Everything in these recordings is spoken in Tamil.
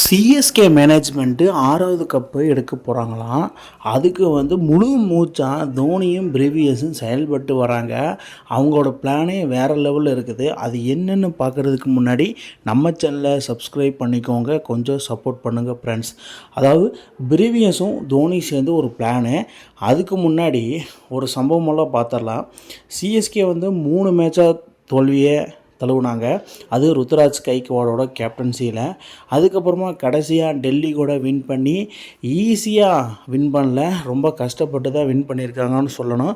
சிஎஸ்கே மேனேஜ்மெண்ட்டு 6வது கப்பு எடுக்க போகிறாங்களாம். அதுக்கு முழு மூச்சாக தோனியும் பிரிவியஸும் செயல்பட்டு வராங்க. அவங்களோட பிளானே வேறு லெவலில் இருக்குது. அது என்னென்னு பார்க்குறதுக்கு முன்னாடி நம்ம சேனலை சப்ஸ்கிரைப் பண்ணிக்கோங்க, கொஞ்சம் சப்போர்ட் பண்ணுங்கள் ஃப்ரெண்ட்ஸ். அதாவது பிரிவியஸும் தோனி சேர்ந்து ஒரு பிளானு. அதுக்கு முன்னாடி ஒரு சம்பவமெல்லாம் பார்த்துடலாம். சிஎஸ்கே 3 மேட்சாக தோல்வியை தழுவுனாங்க. அது ருத்ராஜ் கைக்வாடோட கேப்டன்சியில். அதுக்கப்புறமா கடைசியாக டெல்லி கூட வின் பண்ணி ஈஸியாக வின் பண்ணல, ரொம்ப கஷ்டப்பட்டு தான் வின் பண்ணியிருக்காங்கன்னு சொல்லணும்.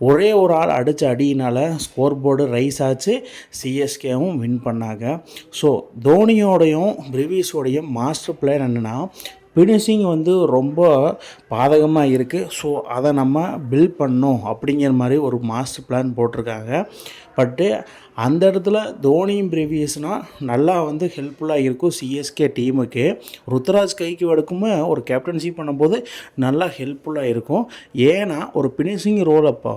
ஒரே ஒரு ஆள் அடித்த அடியினால் ஸ்கோர் போர்டு ரைஸ் ஆச்சு, சிஎஸ்கேவும் வின் பண்ணாங்க. ஸோ தோனியோடையும் பிரிவிஸோடையும் மாஸ்டர் பிளான் என்னென்னா ஃபினிஷிங் ரொம்ப பாதகமாக இருக்குது. ஸோ அதை நம்ம பில்ட் பண்ணணும் அப்படிங்கிற மாதிரி ஒரு மாஸ்டர் பிளான் போட்டிருக்காங்க. பட்டு அந்த இடத்துல தோனியும் பிரிவியஸ்னால் நல்லா ஹெல்ப்ஃபுல்லாக இருக்கும் சிஎஸ்கே டீமுக்கு. ருத்ராஜ் கைக்வாடுக்குமே ஒரு கேப்டன்சி பண்ணும்போது நல்லா ஹெல்ப்ஃபுல்லாக இருக்கும். ஏன்னா ஒரு ஃபினிஷிங் ரோல் அப்போ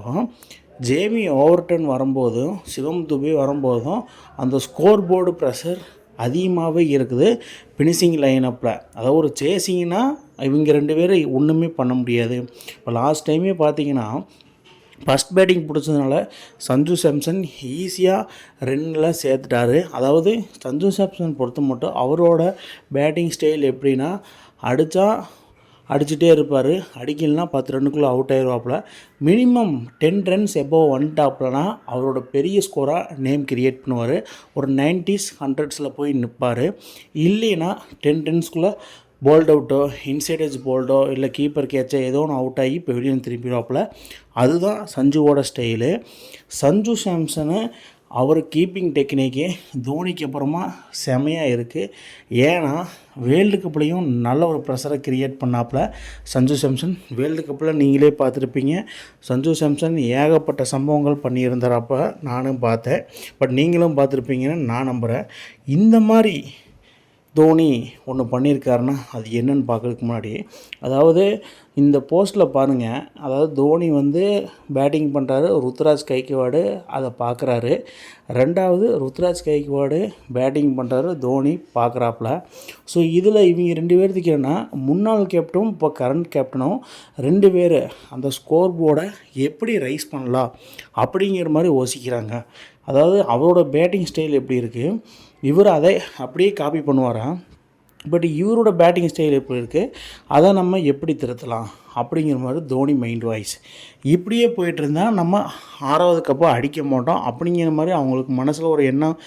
ஜேமி ஓவர்டன் வரும்போதும் சிவம் துபே வரும்போதும் அந்த ஸ்கோர் போர்டு ப்ரெஷர் அதிகமாகவே இருக்குது ஃபினிஷிங் லைனப்பில். அதாவது ஒரு சேசிங்னா இவங்க 2 பேரும் ஒன்றுமே பண்ண முடியாது. இப்போ லாஸ்ட் டைமே பார்த்தீங்கன்னா ஃபஸ்ட் பேட்டிங் பிடிச்சதுனால சஞ்சு சாம்சன் ஈஸியாக 2 சேர்த்துட்டாரு. அதாவது சஞ்சு சாம்சன் பொறுத்த மட்டும் அவரோட பேட்டிங் ஸ்டைல் எப்படின்னா அடிச்சுட்டே இருப்பார். அடிக்கலனா 10 ரன்னுக்குள்ளே அவுட் ஆயிடுவாப்பில். மினிமம் 10 ரன்ஸ் எபோவ் வந்துட்டாப்லனா அவரோட பெரிய ஸ்கோராக நேம் கிரியேட் பண்ணுவார். ஒரு 90s 100s போய் நிற்பார். இல்லைன்னா 10 ரன்ஸ்குள்ளே போல்ட் அவுட்டோ இன்சைட் எட்ஜ் போல்டோ இல்லை கீப்பர் கேட்சோ ஏதோ ஒன்று அவுட் ஆகி இப்போ வெளியே திரும்பிடுவாப்பில். அதுதான் சஞ்சுவோட ஸ்டைலு. சஞ்சு சாம்சனு அவர் கீப்பிங் டெக்னிக்கு தோனிக்கு அப்புறமா செமையாக இருக்குது. ஏன்னா வேர்ல்டு கப்லேயும் நல்ல ஒரு ப்ரெஷரை க்ரியேட் பண்ணாப்புல சஞ்சு சாம்சன். வேர்ல்டு கப்பில் நீங்களே பார்த்துருப்பீங்க, சஞ்சு சாம்சன் ஏகப்பட்ட சம்பவங்கள் பண்ணியிருந்தாரப்போ நானும் பார்த்தேன். பட் நீங்களும் பார்த்துருப்பீங்கன்னு நான் நம்புகிறேன். இந்த மாதிரி தோனி ஒன்று பண்ணியிருக்காருன்னா அது என்னென்னு பார்க்குறதுக்கு முன்னாடி, அதாவது இந்த போஸ்ட்டில் பாருங்கள். அதாவது தோனி பேட்டிங் பண்ணுறாரு, ருத்ராஜ் கைக்வாடு அதை பார்க்குறாரு. ரெண்டாவது ருத்ராஜ் கைக்வாடு பேட்டிங் பண்ணுறாரு, தோனி பார்க்குறாப்புல. ஸோ இதில் இவங்க 2 பேர்த்துக்கு என்னென்னா முன்னாள் கேப்டனும் இப்போ கரண்ட் கேப்டனும் 2 பேர் அந்த ஸ்கோர் போர்டை எப்படி ரைஸ் பண்ணலாம் அப்படிங்கிற மாதிரி யோசிக்கிறாங்க. அதாவது அவரோட பேட்டிங் ஸ்டைல் எப்படி இருக்குது, இவர் அதை அப்படியே காப்பி பண்ணுவாராம். பட் இவரோட பேட்டிங் ஸ்டைல் எப்படி இருக்குது, அதை நம்ம எப்படி திருத்தலாம் அப்படிங்கிற மாதிரி தோனி மைண்ட் வாய்ஸ். இப்படியே போயிட்டு இருந்தால் நம்ம 6வது கப்பை அடிக்க மாட்டோம் அப்படிங்கிற மாதிரி அவங்களுக்கு மனசில் ஒரு எண்ணம்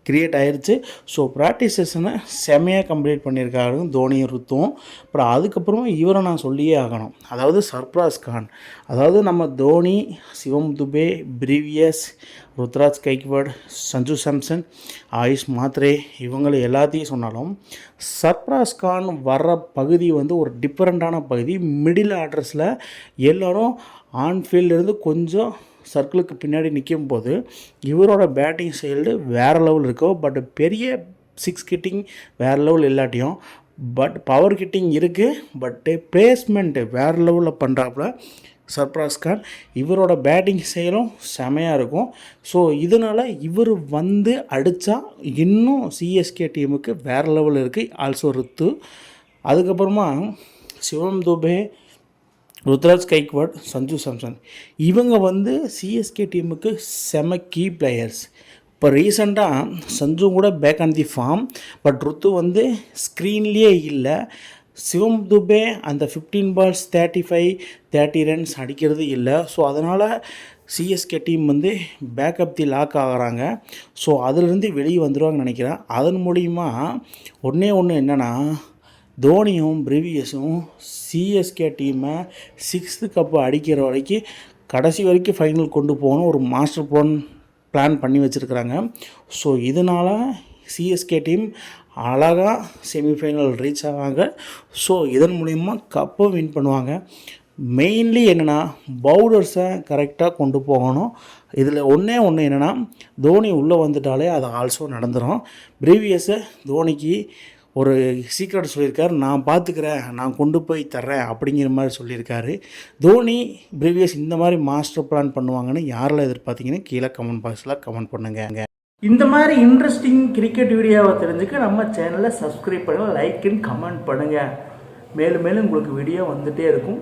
க்ரியேட் ஆயிடுச்சு. ஸோ ப்ராக்டிஸ் செஷனை செம்மையாக கம்ப்ளீட் பண்ணியிருக்காரு தோனியும் ருத்தும். அப்புறம் அதுக்கப்புறமா இவரை நான் சொல்லியே ஆகணும். அதாவது சர்ப்ராஸ் கான். அதாவது நம்ம தோனி, சிவம் துபே, பிரிவியஸ், ருத்ராஜ் கைக்வாட், சஞ்சு சாம்சன், ஆயுஷ் மாத்ரே இவங்களை எல்லாத்தையும் சொன்னாலும் சர்ப்ராஸ் கான் வர்ற பகுதி ஒரு டிஃப்ரெண்ட்டான பகுதி. மிடில் ஆர்டர்ஸில் எல்லோரும் ஆன்ஃபீல்டிருந்து கொஞ்சம் சர்க்கிளுக்கு பின்னாடி நிற்கும் போது இவரோட பேட்டிங் ஸ்டைலு வேறு லெவல் இருக்கும். பட் பெரிய 6 கிட்டிங் வேறு லெவல் இல்லாட்டியும் பட் பவர் கிட்டிங் இருக்குது. பட்டு பிளேஸ்மெண்ட்டு வேறு லெவலில் பண்ணுறாப்புல சர்ப்ராஸ் கான். இவரோட பேட்டிங் ஸ்டைலும் செமையாக இருக்கும். ஸோ இதனால் இவர் அடித்தா இன்னும் சிஎஸ்கே டீமுக்கு வேறு லெவல் இருக்குது. ஆல்சோ ருத்து. அதுக்கப்புறமா சிவம் துபே, ருத்ராஜ் கைக்வாட், சஞ்சு சாம்சன் இவங்க சிஎஸ்கே டீமுக்கு செம கீ பிளேயர்ஸ். இப்போ ரீசெண்டாக சஞ்சு கூட back on the form. But Ruthu ஸ்க்ரீன்லேயே இல்லை. சிவம் துபே அந்த 15 balls 35-30 ரன்ஸ் அடிக்கிறது இல்லை. ஸோ அதனால் சிஎஸ்கே டீம் பேக்கப் தி லாக் ஆகிறாங்க. ஸோ அதிலிருந்து வெளியே வந்துடுவாங்கன்னு நினைக்கிறேன். அதன் மூலிமா ஒன்றே என்னென்னா தோனியும் பிரிவியஸும் சிஎஸ்கே டீமை 6th கப்பு அடிக்கிற வரைக்கும் கடைசி வரைக்கும் ஃபைனல் கொண்டு போகணும் ஒரு மாஸ்டர் பிளான் பண்ணி வச்சுருக்குறாங்க. ஸோ இதனால் சிஎஸ்கே டீம் அழகாக செமிஃபைனல் ரீச் ஆவாங்க. ஸோ இதன் மூலிமா கப்பை வின் பண்ணுவாங்க. மெயின்லி என்னென்னா பவுலர்ஸை கரெக்டாக கொண்டு போகணும். இதில் ஒன்றே என்னென்னா தோனி உள்ளே வந்துட்டாலே அது ஆல்சோ நடந்துடும். ப்ரீவியஸை தோனிக்கு ஒரு சீக்ரெட் சொல்லியிருக்காரு, நான் பார்த்துக்கிறேன், நான் கொண்டு போய் தர்றேன் அப்படிங்கிற மாதிரி சொல்லியிருக்காரு. தோனி ப்ரீவியஸ் இந்த மாதிரி மாஸ்டர் பிளான் பண்ணுவாங்கன்னு யாரெல்லாம் எதிர்பார்த்தீங்கன்னு கீழே கமெண்ட் பாக்ஸில் கமெண்ட் பண்ணுங்கள். இந்த மாதிரி இன்ட்ரெஸ்டிங் கிரிக்கெட் வீடியோவை தெரிஞ்சுக்க நம்ம சேனலை சப்ஸ்கிரைப் பண்ணுங்கள், லைக் அண்ட் கமெண்ட் பண்ணுங்கள். மேலும் மேலும் உங்களுக்கு வீடியோ வந்துகிட்டே இருக்கும்.